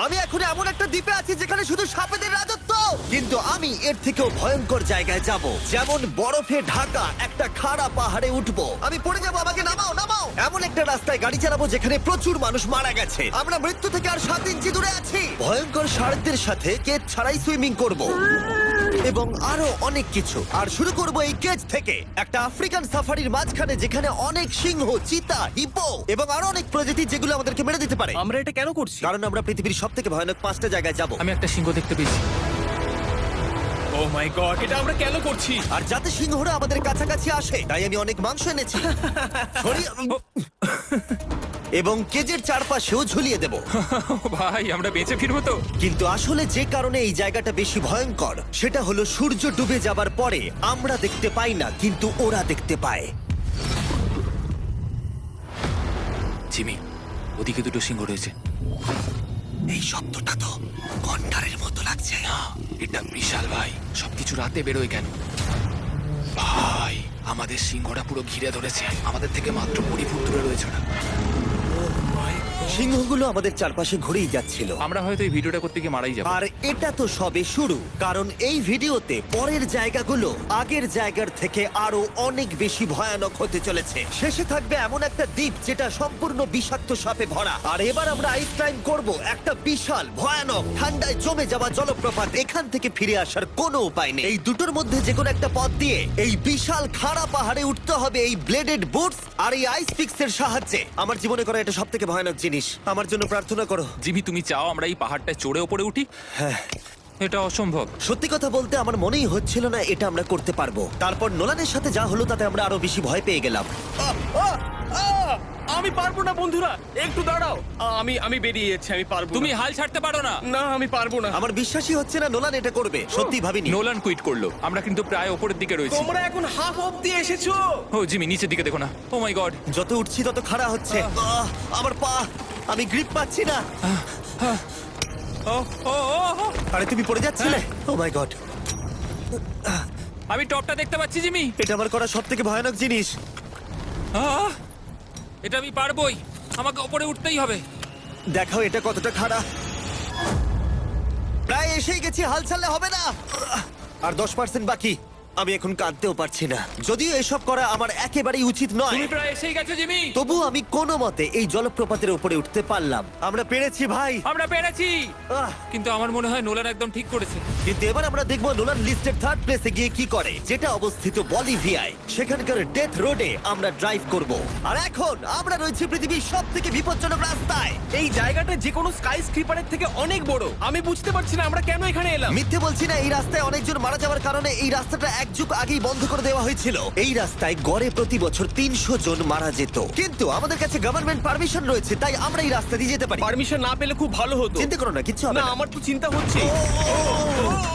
আমি এখন এমন একটা দ্বীপে আছি যেখানে শুধু সাপেদের রাজত্ব, কিন্তু আমি এর থেকেও ভয়ঙ্কর জায়গায় যাব, যেমন বরফে ঢাকা একটা খাড়া পাহাড়ে উঠবো। আমি পড়ে যাবো, আমাকে নামাও নামাও। এমন একটা রাস্তায় গাড়ি চালাবো যেখানে প্রচুর মানুষ মারা গেছে। আমরা মৃত্যু থেকে আর 7 ইঞ্চি দূরে আছি। ভয়ঙ্কর শার্কদের সাথে কেজ ছাড়াই সুইমিং করব এবং আরো অনেক কিছু। আর শুরু করব এই কেজ থেকে, একটা আফ্রিকান সাফারির মাঝখানে যেখানে অনেক সিংহ, চিতা, হিপো এবং আরো অনেক প্রজাতি যেগুলো আমাদেরকে মেরে দিতে পারে। আমরা এটা কেন করছি? কারণ আমরা পৃথিবীর সব থেকে ভয়ানক 5টা জায়গায় যাব। আমি একটা সিংহ দেখতে পেয়েছি। ও মাই গড, এটা আমরা কেন করছি? আর যাতে সিংহরা আমাদের কাছাকাছি আসে তাই আমি অনেক মাংস এনেছি। এবং কেজের চারপাশেও ঝুলিয়ে দেব। ভাই আমরা বেঁচে ফিরবো তো? কিন্তু আসলে যে কারণে এই জায়গাটা বেশি ভয়ঙ্কর সেটা হলো সূর্য ডুবে যাবার পরে আমরা দেখতে পাই না, কিন্তু ওরা দেখতে পায়। জিমি, ওদিকে দুটো সিংহ রয়েছে। এই শব্দটা তো কণ্ঠারের মতো লাগছে। না, এটা বিশাল ভাই। সবকিছু রাতে বেরোয় কেন? ভাই, আমাদের সিংহটা পুরো ঘিরে ধরেছে। আমাদের থেকে মাত্র 20 ফুট দূরে রয়েছে ওরা। সিংহগুলো আমাদের চারপাশে ঘুরেই যাচ্ছিল। আমরা হয়তো এই ভিডিওটা করতে গিয়ে মারাই যাবো। আর এটা তো সবে শুরু, কারণ এই ভিডিওতে পরের জায়গাগুলো আগের জায়গার থেকে আরো অনেক বেশি ভয়ানক হতে চলেছে। শেষে থাকবে এমন একটা দ্বীপ যেটা সম্পূর্ণ বিষাক্ত সাপে ভরা। আর এবার আমরা আইস ক্লাইম্ব করব একটা বিশাল ভয়ানক ঠান্ডায় জমে যাওয়া জলপ্রপাত। এখান থেকে ফিরে আসার কোনো উপায় নেই। এই দুটোর মধ্যে যে কোনো একটা পথ দিয়ে এই বিশাল খাড়া পাহাড়ে উঠতে হবে এই ব্লেডেড বুটস আর এই আইস পিক্সের সাহায্যে। আমার জীবনে করা এটা সবথেকে ভয়ানক জিনিস। আমার জন্য প্রার্থনা করো। জিমি, তুমি চাও আমরা এই পাহাড়টায় চড়ে ওপরে উঠি? হ্যাঁ, এটা অসম্ভব। সত্যি কথা বলতে আমার মনেই হচ্ছিল না এটা আমরা করতে পারবো। তারপর নোলানের সাথে যা হলো তাতে আমরা আরো বেশি ভয় পেয়ে গেলাম। আমি পারবো না বন্ধুরা, একটু দাঁড়াও। আমি বেরিয়ে যাচ্ছি, আমি পারবো তুমি না। হাল ছাড়তে পারো না। না, আমি পারবো না। আমার বিশ্বাসই হচ্ছে না নোলান এটা করবে। সত্যি ভাবিনি। নোলান কুইট করলো। আমরা কিন্তু প্রায় ওপরের দিকে রয়েছি। তোমরা এখন হাফ অব্দি এসেছো। ও জিমি, নিচের দিকে দেখো না। ও মাই গড। যত উঠছি তত খাড়া হচ্ছে। আমার পা, আমি গ্রিপ পাচ্ছি না। ও ও ও ও। আরে তুমি পড়ে যাচ্ছিলে? ও মাই গড, আমি টপটা দেখতে পাচ্ছি জিমি। এটা আমার করা সবথেকে ভয়ানক জিনিস। আহ! এটা আমি পারবোই। আমাকে ওপরে উঠতেই হবে। দেখাও এটা কতটা খাড়া। প্রায় এসেই গেছি, হাল ছাড়লে হবে না। আর 10% বাকি। আমি এখন কাঁদতেও পারছি না, যদিও এসব করা আমার একেবারেই উচিত নয়। তুমি প্রায় এসেই গেছো জিমি। তবু আমি কোনো মতে এই জলপ্রপাতের উপরে উঠতে পারলাম। আমরা পেরেছি ভাই। আমরা পেরেছি। আহ, কিন্তু আমার মনে হয় নোলান একদম ঠিক করেছে। কিন্তু এবার আমরা দেখবো নোলান লিস্টের 3rd প্লেসে গিয়ে কি করে, যেটা অবস্থিত বলিভিয়ায়। সেখানকার ডেথ রোডে আমরা ড্রাইভ করব। আর এখন আমরা রয়েছি পৃথিবীর সব থেকে বিপজ্জনক রাস্তায়। এই জায়গাটা যে কোনো স্কাই স্ক্রিপারের থেকে অনেক বড়। আমি বুঝতে পারছি না আমরা কেন এখানে এলাম। মিথ্যে বলছি না, এই রাস্তায় অনেকজন মারা যাওয়ার কারণে এই রাস্তাটা 1 যুগ আগেই বন্ধ করে দেওয়া হয়েছিল। এই রাস্তায় গড়ে প্রতি বছর 300 জন মারা যেত, কিন্তু আমাদের কাছে গভর্নমেন্ট পারমিশন রয়েছে, তাই আমরা এই রাস্তা দিয়ে যেতে পারি। পারমিশন না পেলে খুব ভালো হতো। চিন্তা করো না, কিচ্ছু হবে না, না। আমার তো চিন্তা হচ্ছে।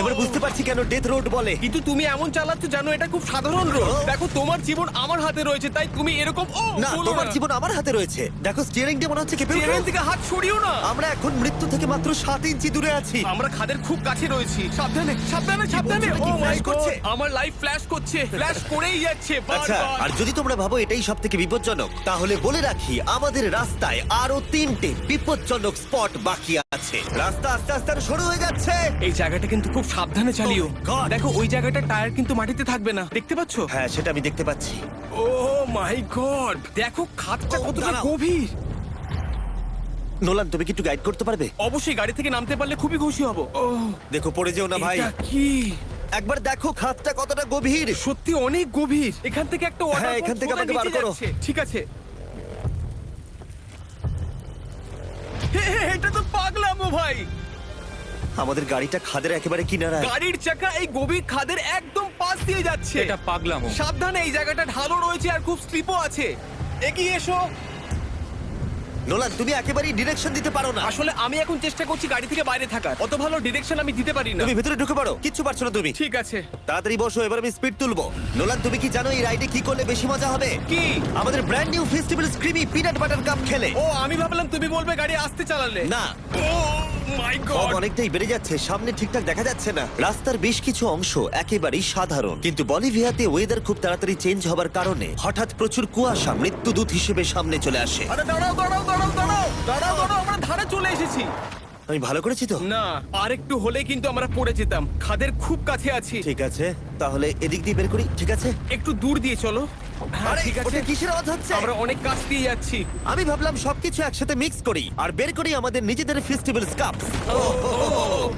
এবার বুঝতে পারছি কেন ডেথ রোড বলে। কিন্তু তুমি এমন চালাচ্ছ জানো এটা খুব সাধারণ রোড। ও। দেখো তোমার জীবন আমার হাতে রয়েছে, তাই তুমি এরকম না, তোমার জীবন আমার হাতে রয়েছে। দেখো স্টিয়ারিং দিয়ে মনে হচ্ছে কেঁপে উঠলো। ট্রেন থেকে হাত সরিও না। আমরা এখন মৃত্যু থেকে মাত্র 7 ইঞ্চি দূরে আছি। আমরা খাদের খুব কাছে রয়েছি। সাবধানে সাবধানে সাবধানে। বলছো, এটা কি ও মাই flash করছে? গড, আমার লাইফ ফ্ল্যাশ করছে, ফ্ল্যাশ করেই যাচ্ছে আচ্ছা, বারবার। আর যদি তোমরা ভাবো এটাই সব থেকে বিপজ্জনক, তাহলে বলে রাখি আমাদের রাস্তায় আরো 3টে বিপজ্জনক স্পট বাকি আছে। রাস্তা আস্তে আস্তে আরো সরু হয়ে যাচ্ছে। এই জায়গাটা কিন্তু খুব সাবধানে চালিও। Oh my God! দেখো ওই জায়গাটা টায়ার কিন্তু মাটিতে থাকবে না, দেখতে পাচ্ছো? হ্যাঁ, সেটা আমি দেখতে পাচ্ছি। ও মাই গড, দেখো খাদটা ও, কতটা দাঁড়াও। গভীর। নোলান, তুমি কি একটু গাইড করতে পারবে? অবশ্যই, গাড়ি থেকে নামতে পারলে খুবই খুশি হব। ও দেখো পড়ে যেও না ভাই। এটা কি? একবার দেখো খাতটা কতটা গভীর। সত্যি অনেক গভীর। এখান থেকে একটা ওয়াটার হ্যাঁ, এখান থেকে আমাকে বার করো। ঠিক আছে। এটা তো পাগলামো ভাই। আমাদের গাড়িটা খাদের একেবারে কিনারায়। গাড়ির চাকা এই গভীর খাদের একদম পাশ দিয়ে যাচ্ছে। এটা পাগলামো। সাবধানে, এই জায়গাটা ঢালও রয়েছে আর খুব স্লিপও আছে। এগিয়ে এসো। নোলান, তুমি একেবারেই ডিরেকশন দিতে পারো না। আসলে আমি এখন চেষ্টা করছি গাড়ি থেকে বাইরে থাকার। অত ভালো ডিরেকশন আমি দিতে পারি না। তুমি ভিতরে ঢুকে পারো, কিচ্ছু পারছো না তুমি। ঠিক আছে। তাড়াতাড়ি বসো, এবার আমি স্পিড তুলবো। নোলান, তুমি কি জানো এই রাইডে কি করলে বেশি মজা হবে? কি? আমাদের brand new festival creamy peanut butter cup খেলে। ও, আমি ভাবলাম তুমি বলবে গাড়ি আসতে চালালে। না, ও মাই ফগ গড। অনেকটাই বেড়ে যাচ্ছে, সামনে ঠিকঠাক দেখা যাচ্ছে না। রাস্তার বেশ কিছু অংশ একেবারেই সাধারণ, কিন্তু বলিভিয়াতে ওয়েদার খুব তাড়াতাড়ি চেঞ্জ হবার কারণে হঠাৎ প্রচুর কুয়াশা মৃত্যুদূত হিসেবে সামনে চলে আসে। আরে দাঁড়াও দাঁড়াও দাঁড়াও দাঁড়াও দাঁড়াও দাঁড়াও, আমরা ধারে চলে এসেছি। আমি ভালো করেছি তো? না, আর একটু হলে কিন্তু আমরা পড়ে যেতাম। খাদের খুব কাছে আছি। ঠিক আছে, তাহলে এদিক দিয়ে বের করি। ঠিক আছে। একটু দূর দিয়ে চলো। হ্যাঁ, আরে ঠিক আছে। ওটা কিসের আওয়াজ হচ্ছে? আমরা অনেক কাছ দিয়ে যাচ্ছি। আমি ভাবলাম সবকিছু একসাথে মিক্স করি আর বের করি আমাদের নিজেদের ফেস্টিভ্যাল কাপ।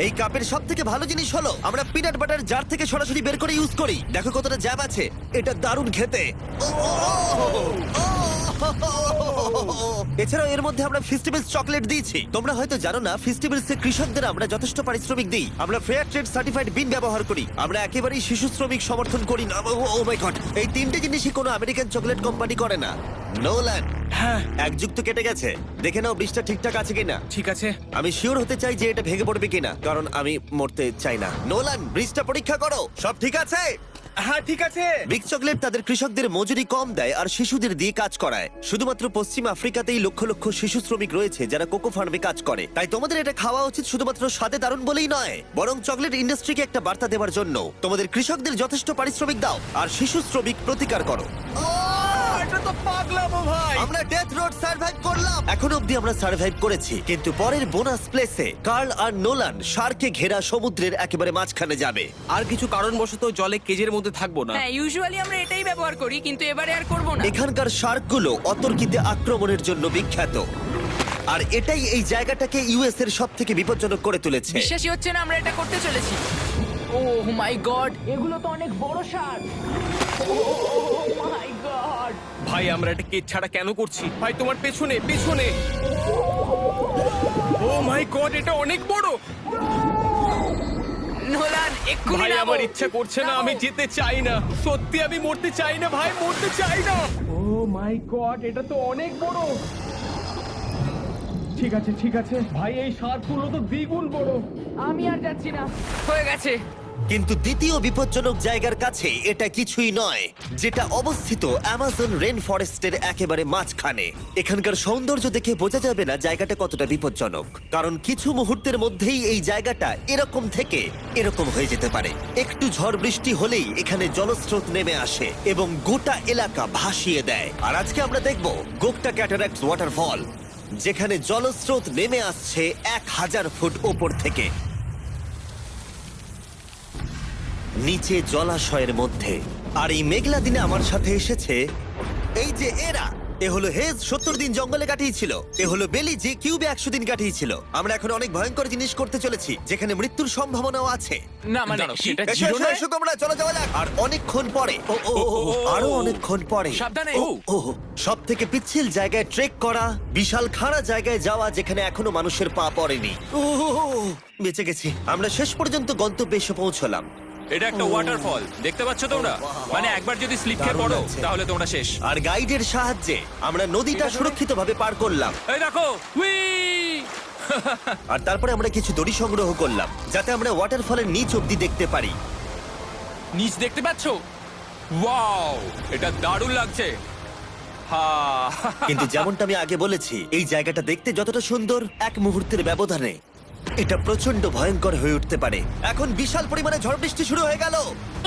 এই কাপের সব থেকে ভালো জিনিস হলো আমরা পিনাট বাটার জার থেকে সরাসরি বের করে ইউজ করি। দেখো কতটা জ্যাব আছে, এটা দারুণ খেতে। এছাড়াও এর মধ্যে আমরা ফেস্টিভ্যালস চকলেট দিয়েছি। তোমরা হয়তো জানো না, ফেস্টিভ্যালস এর কৃষকদের আমরা যথেষ্ট পারিশ্রমিক দিই। আমরা ফেয়ার ট্রেড সার্টিফাইড বিন ব্যবহার করি। আমরা একেবারেই শিশু শ্রমিক সমর্থন করি না। ও মাই গড, এই তিনটে জিনিসই কোনো আমেরিকান চকলেট কোম্পানি করে না। নোল্যান্ড, হ্যাঁ, এক যুগ তো কেটে গেছে, দেখে নাও ব্রিজটা ঠিকঠাক আছে কিনা। ঠিক আছে। আমি শিওর হতে চাই যে এটা ভেঙে পড়বে কিনা, কারণ আমি মরতে চাই না। নোলান, ব্রিজটা পরীক্ষা করো, সব ঠিক আছে? হ্যাঁ, ঠিক আছে। বিগ চকলেট তাদের কৃষকদের মজুরি কম দেয় আর শিশুদের দিয়ে কাজ করায়। শুধুমাত্র পশ্চিম আফ্রিকাতেই লক্ষ লক্ষ শিশু শ্রমিক রয়েছে যারা কোকো ফার্মে কাজ করে। তাই তোমাদের এটা খাওয়া উচিত শুধুমাত্র স্বাদে দারুণ বলেই নয়, বরং চকলেট ইন্ডাস্ট্রিকে একটা বার্তা দেওয়ার জন্য। তোমাদের কৃষকদের যথেষ্ট পারিশ্রমিক দাও আর শিশু শ্রমিক প্রতিকার করো। এটা তো পাগলামো ভাই। আমরা ডেথ রোড সার্ভাইভ করলাম। এখন অবধি আমরা সার্ভাইভ করেছি, কিন্তু পরের বোনাস প্লেসে কার্ল আর নোলান শার্কে ঘেরা সমুদ্রের একেবারে মাঝখানে যাবে। আর কিছু কারণবশত জলে কেজের মধ্যে থাকবো না। হ্যাঁ, ইউজুয়ালি আমরা এটাই ব্যবহার করি, কিন্তু এবারে আর করব না। এখানকার শার্কগুলো অতর্কিতে আক্রমণের জন্য বিখ্যাত, আর এটাই এই জায়গাটাকে ইউএস এর সব থেকে বিপজ্জনক করে তুলেছে। বিশ্বাসই হচ্ছে না আমরা এটা করতে চলেছি। ও মাই গড, এগুলো তো অনেক বড় শার্ক। ও মাই গড। ভাই, আমরা এটা কেজ ছাড়া কেন করছি? ভাই, তোমার পেছনে পেছনে। ও মাই গড, এটা অনেক বড়। নোলান, এক্ষুনি ভাই, নামো। আমার ইচ্ছা করছে না, আমি যেতে চাই না। সত্যি আমি মরতে চাই না ভাই, মরতে চাই না। ও মাই গড, এটা তো অনেক বড়। ঠিক আছে, ঠিক আছে ভাই, এই শার্কগুলো তো দ্বিগুণ বড়। আমি আর যাচ্ছি না, হয়ে গেছে। কিন্তু দ্বিতীয় বিপজ্জনক জায়গার কাছে এটা কিছুই নয়, যেটা অবস্থিত অ্যামাজন রেন ফরেস্টের একেবারে মাঝখানে। এখানকার সৌন্দর্য দেখে বোঝা যাবে না জায়গাটা কতটা বিপজ্জনক, কারণ কিছু মুহূর্তের মধ্যেই এই জায়গাটা এরকম থেকে এরকম হয়ে যেতে পারে। একটু ঝড় বৃষ্টি হলেই এখানে জলস্রোত নেমে আসে এবং গোটা এলাকা ভাসিয়ে দেয়। আর আজকে আমরা দেখব গোকটা ক্যাটারাক্ট ওয়াটারফল, যেখানে জলস্রোত নেমে আসছে 1000 ফুট ওপর থেকে নিচে জলাশয়ের মধ্যে। আর এই মেঘলা দিনে আমার সাথে এসেছে এই যে এরা। এ হলো হেজ, 70 দিন জঙ্গলে কাটিয়েছিল। এ হলো বেলি, যে কিউবে 100 দিন কাটিয়েছিল। আমরা এখন অনেক ভয়ঙ্কর জিনিস করতে চলেছি, যেখানে মৃত্যুর সম্ভাবনাও আছে। না মানে দাঁড়াও, সেটা এসো, ছিল এসো, না। এসো তোমরা, চলো যাওয়া যাক। আর অনেকক্ষণ পরে আরো অনেকক্ষণ পরে সাবধানে। সব থেকে পিচ্ছিল জায়গায় ট্রেক করা, বিশাল খাড়া জায়গায় যাওয়া যেখানে এখনো মানুষের পা পড়েনি। বেঁচে গেছি। আমরা শেষ পর্যন্ত গন্তব্যে এসে পৌঁছলাম। এটা একটা ওয়াটারফল, দেখতে পাচ্ছ তোমরা? মানে একবার যদি স্লিপ খেয়ে দারুণ পড়ো লাগছে। তাহলে তোমরা শেষ। আর গাইডের সাহায্যে আমরা নদীটা সুরক্ষিতভাবে পার করলাম। এই দেখো, উই! আর তারপরে আমরা কিছু দড়ি সংগ্রহ করলাম, যাতে আমরা ওয়াটারফলের নিচ অব্দি দেখতে পারি। নিচ দেখতে পাচ্ছ? ওয়াও, এটা দারুণ লাগছে। হা! কিন্তু যেমনটা আমি আগে বলেছি, এই জায়গাটা দেখতে যতটা সুন্দর, এক মুহূর্তের ব্যবধানে এটা প্রচন্ড ভয়ঙ্কর হয়ে উঠতে পারে। এখন বিশাল পরিমাণে ঝড় বৃষ্টি শুরু হয়ে গেল।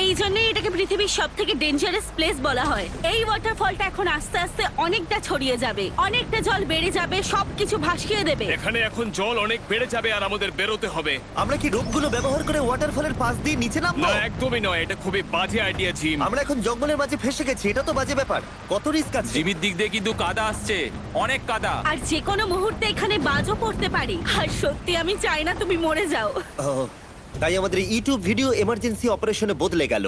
এই জন্যই এটাকে পৃথিবীর সব থেকে ডেঞ্জারাস প্লেস বলা হয়। এই ওয়াটারফলটা এখন আস্তে আস্তে অনেকটা ছড়িয়ে যাবে, অনেকটা জল বেড়ে যাবে, সবকিছু ভাসিয়ে দেবে। এখানে এখন জল অনেক বেড়ে যাবে আর আমাদের বেরোতে হবে। আমরা কি রোপগুলো ব্যবহার করে ওয়াটারফলের পাশ দিয়ে নিচে নামবো? না, একদমই নয়, এটা খুবই বাজে আইডিয়া জিম। আমরা এখন জঙ্গলের মাঝে ফেসে গেছি, এটা তো বাজে ব্যাপার। কত রিস্ক আছে। জিমির দিক দিয়ে কিন্তু কাদা আসছে, অনেক কাদা। আর যে কোনো মুহূর্তে এখানে বাজও পড়তে পারে। আর সত্যি আমি চাই না তুমি মরে যাও। ও, তাই আমাদের ইউটিউব ভিডিও এমার্জেন্সি অপারেশনে বদলে গেল।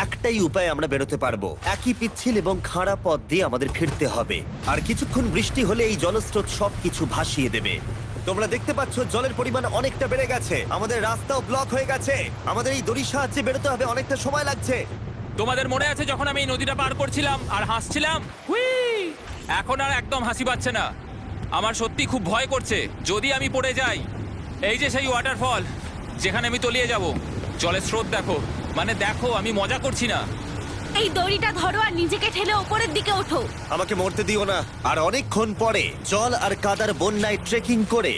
একটাই উপায় আমরা বেরোতে পারবো, একই পিচ্ছিল এবং খাড়া পথ দিয়ে আমাদের ফিরতে হবে। আর কিছুক্ষণ বৃষ্টি হলে এই জলস্রোত সবকিছু ভাসিয়ে দেবে। তোমরা দেখতে পাচ্ছ জলের পরিমাণ অনেকটা বেড়ে গেছে, আমাদের রাস্তাও ব্লক হয়ে গেছে। আমাদের এই দড়ির সাহায্যে বেরোতে হবে, অনেকটা সময় লাগছে। তোমাদের মনে আছে যখন আমি এই নদীটা পার করছিলাম আর হাসছিলাম? হুই! এখন আর একদম হাসি পাচ্ছে না। আমার সত্যি খুব ভয় করছে যদি আমি পড়ে যাই। এই যে সেই ওয়াটারফল যেখানে আমি তলিয়ে যাব। জলের স্রোত দেখো, মানে দেখো, আমি মজা করছি না। এই দড়িটা ধরো আর নিজেকে ঠেলে ওপরের দিকে ওঠো। আমাকে মরতে দিও না। আর অনেকক্ষণ পরে জল আর কাদার বন্যায় ট্রেকিং করে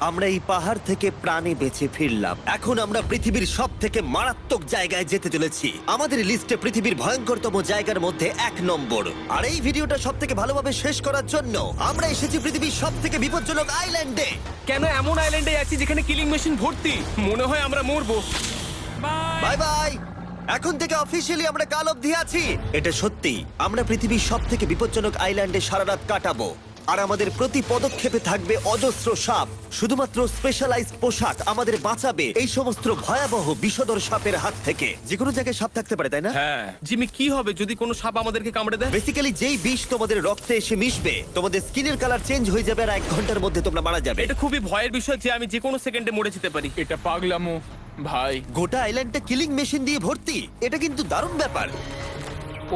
আমরা এই পাহাড় থেকে প্রাণে বেঁচে ফিরলাম। এখন আমরা পৃথিবীর সব থেকে মারাত্মক জায়গায় যেতে চলেছি। আমাদের লিস্টে পৃথিবীর ভয়ঙ্করতম জায়গার মধ্যে 1 নম্বর। আর এই ভিডিওটা সব থেকে ভালোভাবে শেষ করার জন্য আমরা এসেছি পৃথিবীর সব থেকে বিপজ্জনক আইল্যান্ডে। কেন এমন আইল্যান্ডে আছি যেখানে কিলিং মেশিন ভর্তি? মনে হয় আমরা মরবো। Bye bye. এখন থেকে অফিসিয়ালি আমরা কাল অবধি আছি। এটা সত্যি, আমরা পৃথিবীর সব থেকে বিপজ্জনক আইল্যান্ডে সারা রাত কাটাবো। আর আমাদের প্রতি পদক্ষেপে থাকবে অজস্র সাপ। শুধুমাত্র স্পেশালাইজড পোশাক আমাদের বাঁচাবে এই সমস্ত ভয়াবহ বিষধর সাপের হাত থেকে। যে কোনো জায়গায় সাপ থাকতে পারে, তাই না? হ্যাঁ, জিমি, কি হবে যদি কোনো সাপ আমাদেরকে কামড়ে দেয়? বেসিক্যালি যেই বিষ তোমাদের রক্তে এসে মিশবে, তোমাদের স্কিনের কালার চেঞ্জ হয়ে যাবে আর 1 ঘন্টার মধ্যে তোমরা মারা যাবে। এটা খুবই ভয়ের বিষয় যে আমি যে কোনো সেকেন্ডে মরে যেতে পারি। এটা পাগলামো ভাই। গোটা আইল্যান্ডটা কিলিং মেশিন দিয়ে ভর্তি। এটা কিন্তু দারুণ ব্যাপার।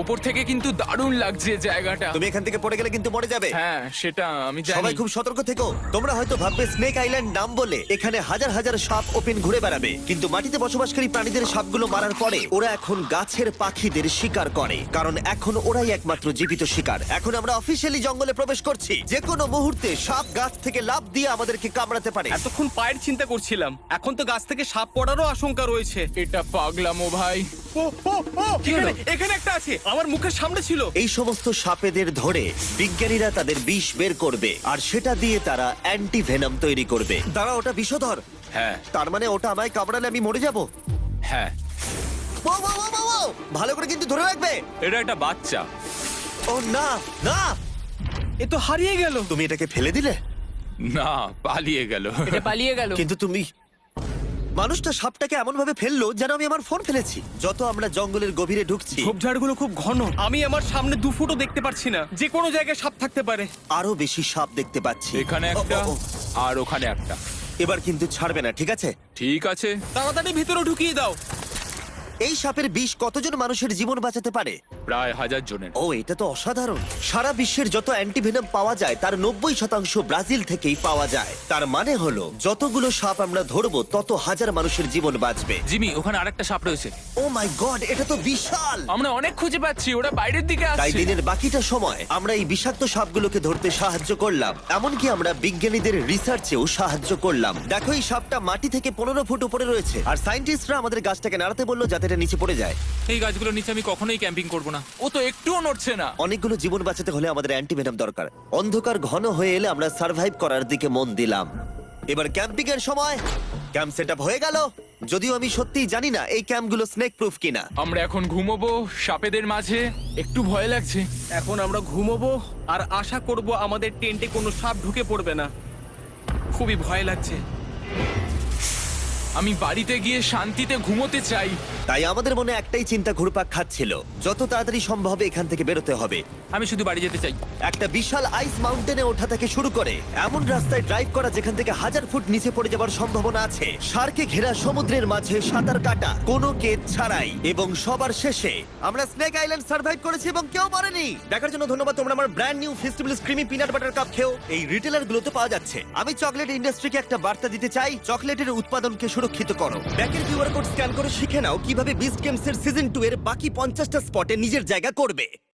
ওপর থেকে কিন্তু দারুণ লাগছে জায়গাটা। তুমি এখান থেকে পড়ে গেলে কিন্তু মরে যাবে। হ্যাঁ, সেটা আমি সবাই জানি। খুব সতর্ক থেকো। তোমরা হয়তো ভাববে স্নেক আইল্যান্ড নাম বলে এখানে হাজার হাজার সাপ ওপেন ঘুরে বেড়াবে, কিন্তু মাটিতে বসবাসকারী প্রাণীদের সাপগুলো মারার পরে ওরা এখন গাছের পাখিদের শিকার করে, কারণ এখন ওরাই একমাত্র জীবিত শিকার। এখন আমরা অফিসিয়ালি জঙ্গলে প্রবেশ করছি। যে কোনো মুহূর্তে সাপ গাছ থেকে লাফ দিয়ে আমাদেরকে কামড়াতে পারে। এতক্ষণ পায়ের চিন্তা করছিলাম, এখন তো গাছ থেকে সাপ পড়ারও আশঙ্কা রয়েছে। এটা পাগলামো ভাই। ও ও ও, কি হলো? এখানে একটা আছে, আমার মুখের সামনে ছিল। এই সমস্ত সাপেদের ধরে বিজ্ঞানীরা তাদের বিষ বের করবে, আর সেটা দিয়ে তারা অ্যান্টি ভেনম তৈরি করবে। দাঁড়া, ওটা বিষধর। হ্যাঁ তার মানে ওটা আমায় কামড়ালে আমি মরে যাব? হ্যাঁ, ভালো করে কিন্তু ধরে রাখবে। এটা একটা বাচ্চা। ও না না, এ তো হারিয়ে গেল। তুমি এটাকে ফেলে দিলে? না, পালিয়ে গেল। এটা পালিয়ে গেল। কিন্তু তুমি, মানুষটা সাপটাকে এমন ভাবে ফেললো যেন আমি আমার ফোন ফেলেছি। যত আমরা জঙ্গলের গভীরে ঢুকছি, ঝোপঝাড়গুলো খুব ঘন, আমি আমার সামনে 2 ফুটও দেখতে পারছি না। যে কোনো জায়গায় সাপ থাকতে পারে। আরো বেশি সাপ দেখতে পাচ্ছি। এখানে একটা ও, ও, ও। আর ওখানে একটা। এবার কিন্তু ছাড়বে না, ঠিক আছে? ঠিক আছে। তাড়াতাড়ি ভিতরে ঢুকিয়ে দাও। এই সাপের বিষ কতজন মানুষের জীবন বাঁচাতে পারে? প্রায় 1000 জনের। ও, এটা তো অসাধারণ। সারা বিশ্বের যত অ্যান্টিভেনম পাওয়া যায় তার 90% ব্রাজিল থেকেই পাওয়া যায়। তার মানে হলো যতগুলো সাপ আমরা ধরবো তত হাজার মানুষের জীবন বাঁচবে। জিমি, ওখানে আরেকটা সাপ রয়েছে। ও মাই গড, এটা তো বিশাল। আমরা অনেক খুঁজে পাচ্ছি, ওরা বাইরের দিকে তাই আসছে। দিনের বাকিটা সময় আমরা এই বিষাক্ত সাপগুলোকে ধরতে সাহায্য করলাম। এমনকি আমরা বিজ্ঞানীদের রিসার্চেও সাহায্য করলাম। দেখো, এই সাপটা মাটি থেকে 15 ফুট উপরে রয়েছে, আর সায়েন্টিস্টরা আমাদের গাছটাকে নাড়াতে বললো যাতে এটা নিচে পড়ে যায়। এই গাছগুলোর নিচে আমি কখনোই ক্যাম্পিং করব না। ও তো একটুও নড়ছে না। অনেকগুলো জীবন বাঁচাতে হলে আমাদের অ্যান্টিভেনম দরকার। অন্ধকার ঘন হয়ে এলে আমরা সার্ভাইভ করার দিকে মন দিলাম। এবার ক্যাম্পিং এর সময়। ক্যাম্প সেটআপ হয়ে গেল, যদিও আমি সত্যিই জানি না এই ক্যাম্পগুলো স্নেক প্রুফ কিনা। আমরা এখন ঘুমোবো সাপেদের মাঝে। একটু ভয় লাগছে। এখন আমরা ঘুমোবো আর আশা করব আমাদের টেন্টে কোনো সাপ ঢুকে পড়বে না। খুবই ভয় লাগছে। আমি বাড়িতে গিয়ে শান্তিতে ঘুমোতে চাই। তাই আমাদের মনে একটাই চিন্তা ঘুরপাক খাচ্ছিল, যত তাড়াতাড়ি সম্ভব এখান থেকে বেরোতে হবে। আমি শুধু বাড়ি যেতে চাই। একটা বিশাল আইস মাউন্টেনে ওঠা থেকে শুরু করে এমন রাস্তায় ড্রাইভ করা যেখান থেকে 1000 ফুট নিচে পড়ে যাওয়ার সম্ভাবনা আছে, শার্কে ঘেরা সমুদ্রের মাঝে সাঁতার কাটা কোনো কেদ ছাড়াই, এবং সবার শেষে আমরা স্নেক আইল্যান্ড সার্ভাইভ করেছি এবং কেউ মরেনি। দেখার জন্য ধন্যবাদ। তোমরা আমার brand new festival creamy peanut butter cup খেও। এই রিটেলার গুলোতে পাওয়া যাচ্ছে। আমি চকলেট ইন্ডাস্ট্রিকে একটা বার্তা দিতে চাই, চকলেটের উৎপাদনকে সুরক্ষিত করো। ব্যাকের কিউআর কোড স্ক্যান করে শিখে নাও কিভাবে বিস্ট গেমস এর সিজন 2 এর বাকি 50টা স্পটে নিজের জায়গা করবে।